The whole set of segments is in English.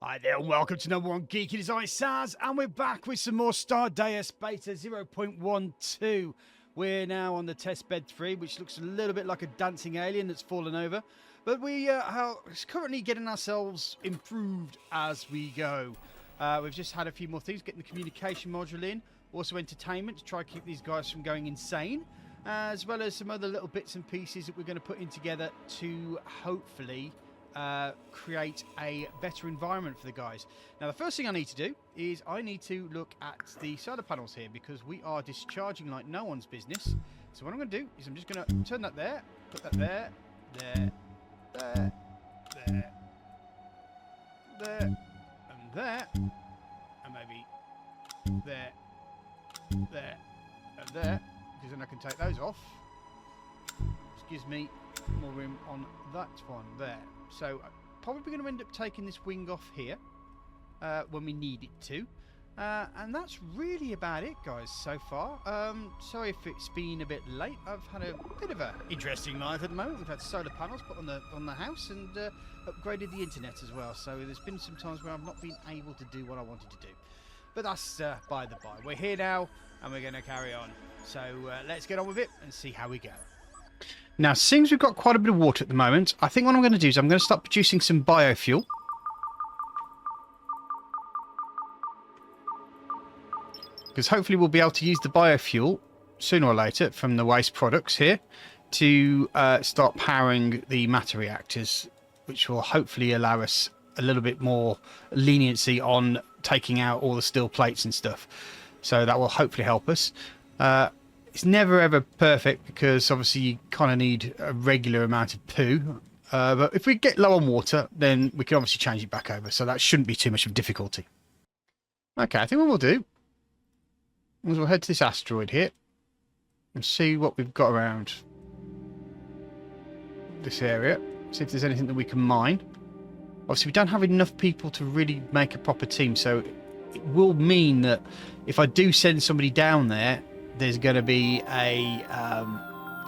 Hi there and welcome to number one Geek. It is I, Saz, and we're back with some more Stardeus Beta 0.12. We're now on the test bed 3, which looks a little bit like a dancing alien that's fallen over. But we are currently getting ourselves improved as we go. We've just had a few more things, getting the communication module in, also entertainment to try to keep these guys from going insane, as well as some other little bits and pieces that we're going to put in together to hopefully create a better environment for the guys. Now, the first thing I need to do is I need to look at the solar panels here because we are discharging like no one's business. So what I'm going to do is I'm just going to turn that there, put that there, there, there, there, there, and there, and maybe there, there, and there, because then I can take those off. Which gives me more room on that one there. So I'm probably going to end up taking this wing off here when we need it to. And that's really about it, guys, so far. Sorry if it's been a bit late. I've had a bit of an interesting life at the moment. We've had solar panels put on the house and upgraded the internet as well. So there's been some times where I've not been able to do what I wanted to do. But that's by the by. We're here now and we're going to carry on. So let's get on with it and see how we go. Now, since we've got quite a bit of water at the moment, I think what I'm going to do is I'm going to start producing some biofuel. Because hopefully we'll be able to use the biofuel sooner or later from the waste products here to start powering the matter reactors, which will hopefully allow us a little bit more leniency on taking out all the steel plates and stuff. So that will hopefully help us. It's never ever perfect because obviously you kind of need a regular amount of poo. But if we get low on water, then we can obviously change it back over. So that shouldn't be too much of a difficulty. Okay, I think what we'll do is we'll head to this asteroid here and see what we've got around this area. See if there's anything that we can mine. Obviously, we don't have enough people to really make a proper team. So it will mean that if I do send somebody down there, there's going to be a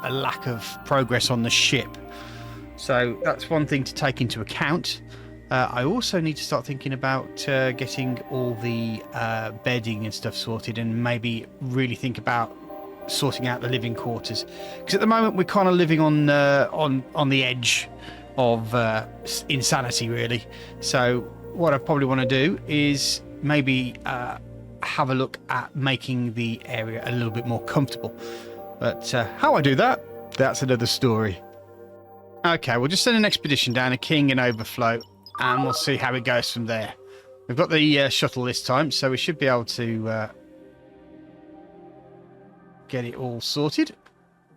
lack of progress on the ship. So that's one thing to take into account. I also need to start thinking about getting all the bedding and stuff sorted and maybe really think about sorting out the living quarters. Because at the moment we're kind of living on the edge of insanity, really. So what I probably want to do is maybe have a look at making the area a little bit more comfortable. But how I do that, that's another story. Okay, we'll just send an expedition down a King and overflow and we'll see how it goes from there. We've got the shuttle this time, so we should be able to get it all sorted.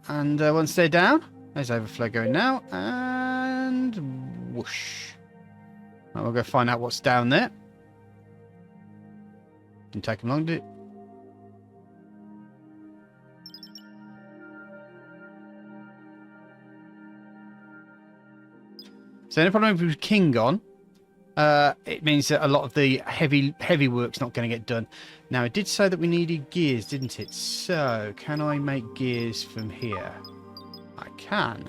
And once they're down, there's overflow going now, and whoosh. And we'll go find out what's down there. Didn't take them long, did it? So the problem with King gone, it means that a lot of the heavy work's not going to get done. Now, it did say that we needed gears, didn't it? So, can I make gears from here? I can.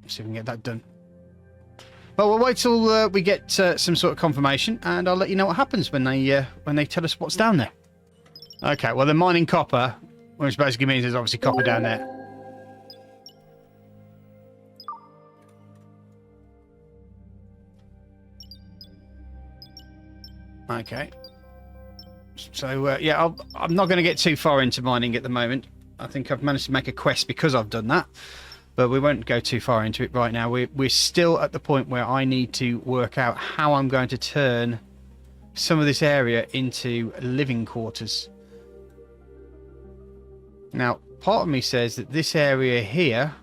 See if we can get that done. Well, we'll wait till we get some sort of confirmation, and I'll let you know what happens when they tell us what's down there. Okay, well, they're mining copper, which basically means there's obviously copper down there. Okay. So, yeah, I'm not going to get too far into mining at the moment. I think I've managed to make a quest because I've done that. But we won't go too far into it right now. We're still at the point where I need to work out how I'm going to turn some of this area into living quarters. Now, part of me says that this area here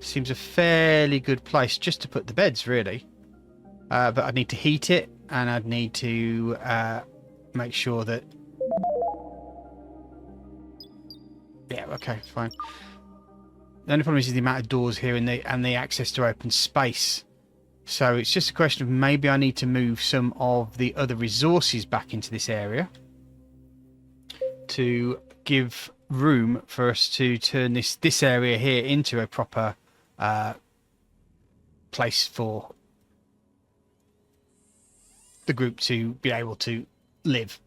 seems a fairly good place just to put the beds, really. But I'd need to heat it, and I'd need to make sure that... Yeah, okay, fine. The only problem is the amount of doors here and the access to open space. So it's just a question of maybe I need to move some of the other resources back into this area to give room for us to turn this area here into a proper place for the group to be able to live.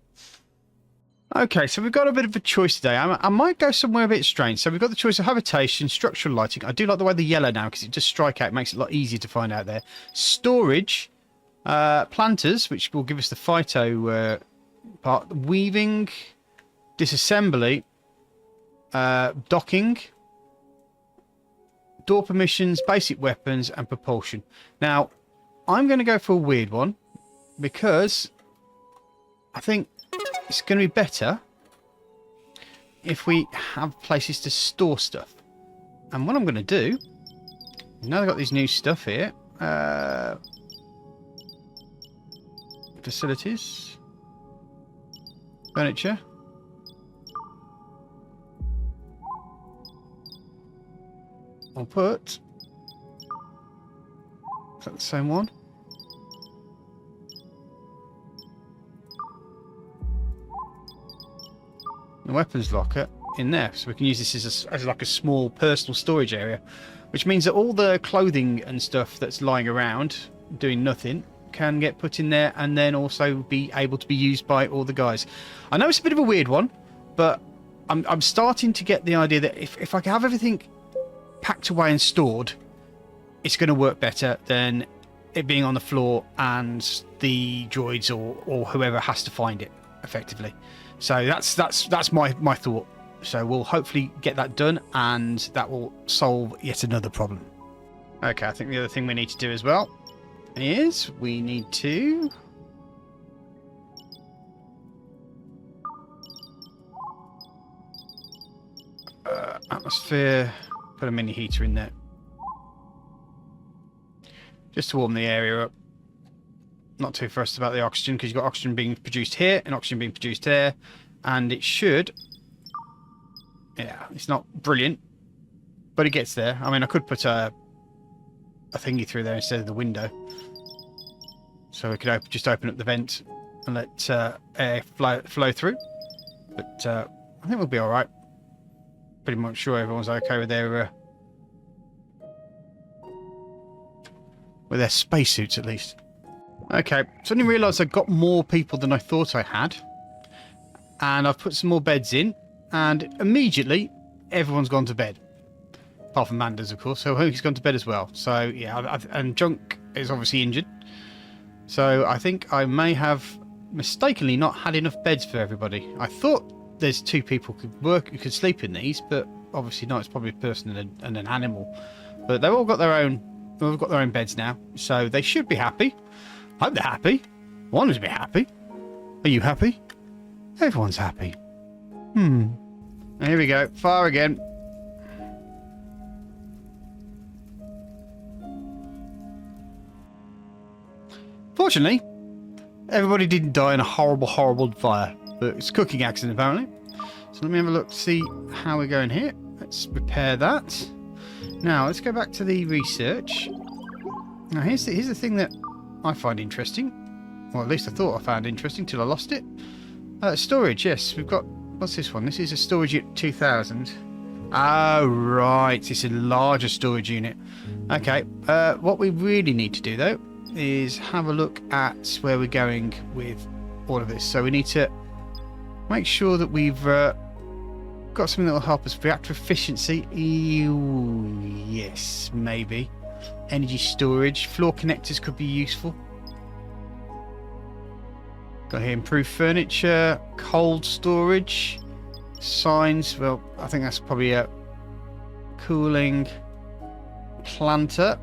Okay, so we've got a bit of a choice today. I might go somewhere a bit strange. So we've got the choice of habitation, structural lighting. I do like the way the yellow now because it does strike out. It makes it a lot easier to find out there. Storage, planters, which will give us the phyto part. Weaving, disassembly, docking, door permissions, basic weapons, and propulsion. Now, I'm going to go for a weird one because I think it's going to be better if we have places to store stuff. And what I'm going to do, now I've got these new stuff here, facilities, furniture, I'll put, is that the same one? The weapons locker in there, so we can use this as like a small personal storage area, which means that all the clothing and stuff that's lying around doing nothing can get put in there and then also be able to be used by all the guys. I know it's a bit of a weird one, but I'm starting to get the idea that if I can have everything packed away and stored, it's going to work better than it being on the floor and the droids or whoever has to find it effectively. So that's my thought. So we'll hopefully get that done, and that will solve yet another problem. Okay, I think the other thing we need to do as well is we need to atmosphere, put a mini heater in there just to warm the area up. Not too fussed about the oxygen because you've got oxygen being produced here and oxygen being produced there, and it should, yeah, it's not brilliant, but it gets there. I mean, I could put a thingy through there instead of the window, so we could just open up the vent and let air flow through, but I think we'll be all right. Pretty much sure everyone's okay with their spacesuits at least. Okay, so I didn't realise I got more people than I thought I had. And I've put some more beds in, and immediately everyone's gone to bed. Apart from Manders, of course, so he's gone to bed as well. So, yeah, and Junk is obviously injured. So I think I may have mistakenly not had enough beds for everybody. I thought there's 2 people who could sleep in these, but obviously not. It's probably a person and an animal. But they've all got their own. They've got their own beds now, so they should be happy. I hope they're happy. I want them to be happy. Are you happy? Everyone's happy. Here we go. Fire again. Fortunately, everybody didn't die in a horrible, horrible fire. But it's a cooking accident, apparently. So let me have a look to see how we're going here. Let's repair that. Now, let's go back to the research. Now, here's the thing that I find interesting, or at least I thought I found interesting till I lost it. Storage, yes, we've got, what's this one? This is a storage unit 2000. Oh, right, it's a larger storage unit. Okay, what we really need to do though is have a look at where we're going with all of this. So we need to make sure that we've got something that will help us. Reactor efficiency, yes, maybe. Energy storage, floor connectors could be useful. Got here improved furniture, cold storage, signs. Well, I think that's probably a cooling, planter,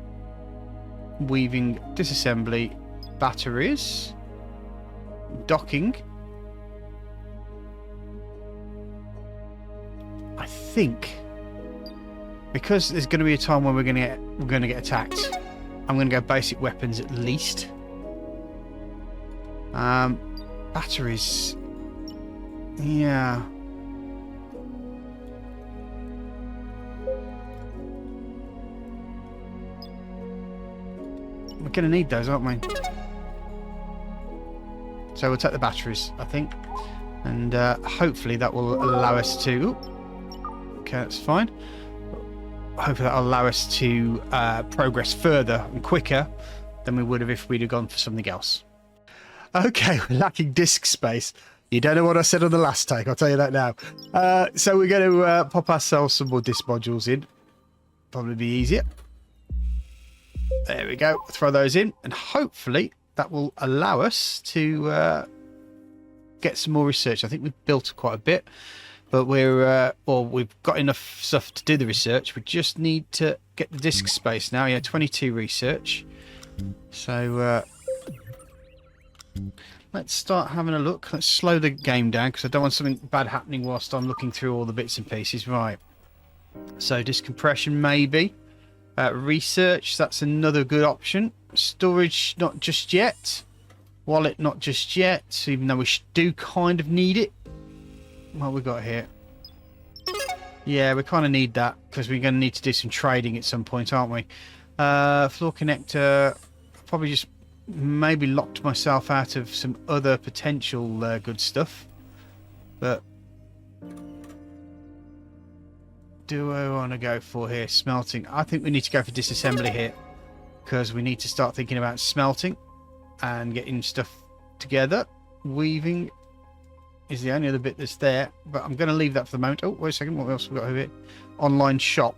weaving, disassembly, batteries, docking. I think because there's going to be a time when we're going to get attacked, I'm going to go basic weapons at least. Batteries, yeah. We're going to need those, aren't we? So we'll take the batteries, I think, and hopefully that will allow us to. Okay, that's fine. Hopefully that'll allow us to progress further and quicker than we would have if we'd have gone for something else. Okay, we're lacking disk space. You don't know what I said on the last take, I'll tell you that now. So we're going to pop ourselves some more disk modules in. Probably be easier. There we go. Throw those in, and hopefully that will allow us to get some more research. I think we've built quite a bit, but we've got enough stuff to do the research. We just need to get the disk space now. Yeah, 22 research. So let's start having a look. Let's slow the game down because I don't want something bad happening whilst I'm looking through all the bits and pieces. Right. So disk compression maybe. Research, that's another good option. Storage, not just yet. Wallet, not just yet, even though we do kind of need it. What we got here? Yeah, we kind of need that because we're going to need to do some trading at some point, aren't we? Floor connector, probably just maybe locked myself out of some other potential good stuff. But do I want to go for here? Smelting. I think we need to go for disassembly here because we need to start thinking about smelting and getting stuff together. Weaving is the only other bit that's there, but I'm going to leave that for the moment. Oh, wait a second. What else have we got over here? Online shop.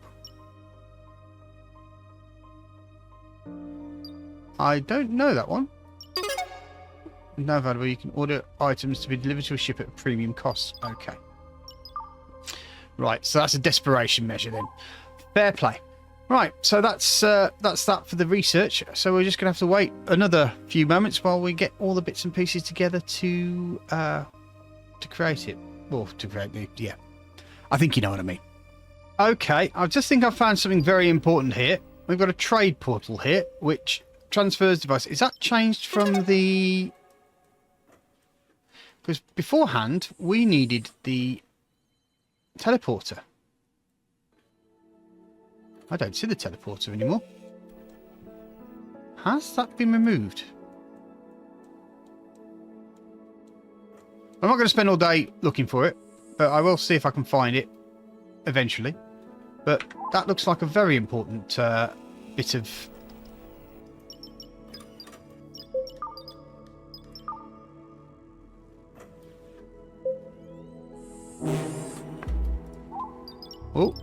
I don't know that one. No valuable. You can order items to be delivered to a ship at a premium cost. Okay. Right, so that's a desperation measure then. Fair play. Right, so that's that for the research. So we're just going to have to wait another few moments while we get all the bits and pieces together to create it. Well, to create the... yeah. I think you know what I mean. Okay, I just think I've found something very important here. We've got a trade portal here, which transfers device. Is that changed from the... because beforehand, we needed the teleporter. I don't see the teleporter anymore. Has that been removed? I'm not going to spend all day looking for it, but I will see if I can find it eventually. But that looks like a very important bit of... oh.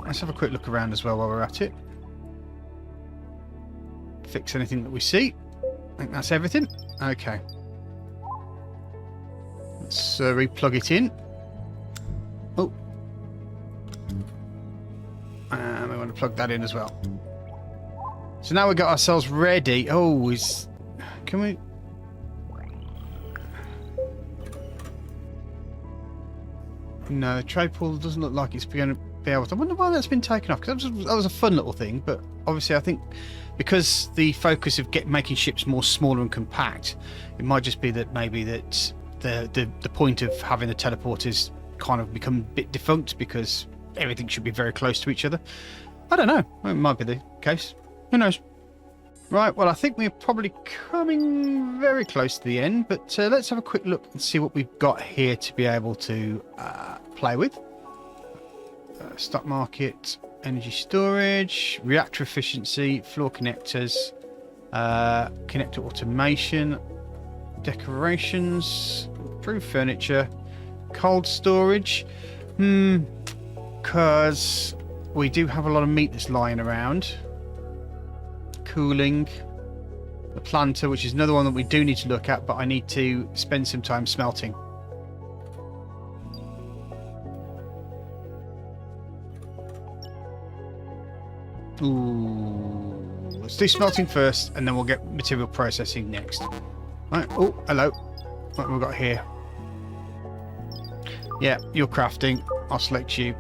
Let's have a quick look around as well while we're at it. Fix anything that we see. I think that's everything. Okay. Let's re-plug it in. Oh. And we want to plug that in as well. So now we've got ourselves ready. Oh, can we... no, the trade pool doesn't look like it's going to be able to... I wonder why that's been taken off, because that was a fun little thing, but obviously I think because the focus of making ships more smaller and compact, it might just be that maybe that the point of having the teleporters kind of become a bit defunct because everything should be very close to each other. I don't know. It might be the case. Who knows? Right, well, I think we're probably coming very close to the end, but let's have a quick look and see what we've got here to be able to play with. Stock market, energy storage, reactor efficiency, floor connectors, connector automation, decorations, improved furniture, cold storage. Because we do have a lot of meat that's lying around. Cooling, the planter, which is another one that we do need to look at, but I need to spend some time smelting. Ooh, let's do smelting first, and then we'll get material processing next. Right. Oh, hello. What have we got here? Yeah, you're crafting. I'll select you.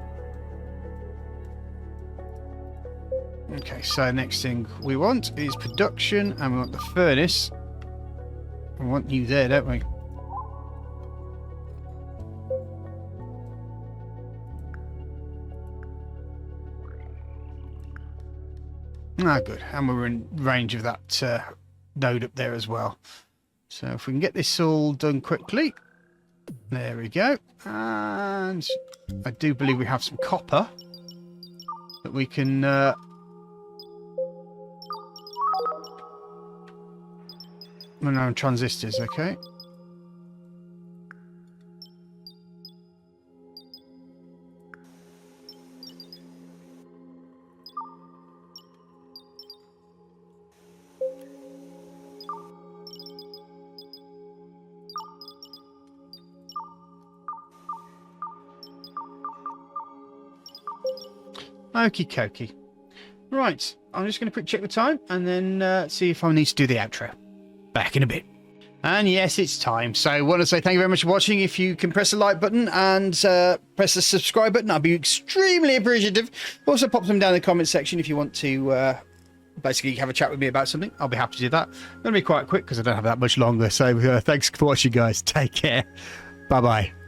Okay, so next thing we want is production, and we want the furnace. We want you there, don't we? Ah, good. And we're in range of that node up there as well. So if we can get this all done quickly. There we go. And I do believe we have some copper that we can... no, transistors, okay. Okie dokie. Right, I'm just going to quick check the time and then see if I need to do the outro. Back in a bit. And yes, it's time. So I want to say thank you very much for watching. If you can press the like button and press the subscribe button, I'd be extremely appreciative. Also pop them down in the comment section if you want to basically have a chat with me about something. I'll be happy to do that. I'm going to be quite quick because I don't have that much longer. So thanks for watching, guys. Take care. Bye-bye.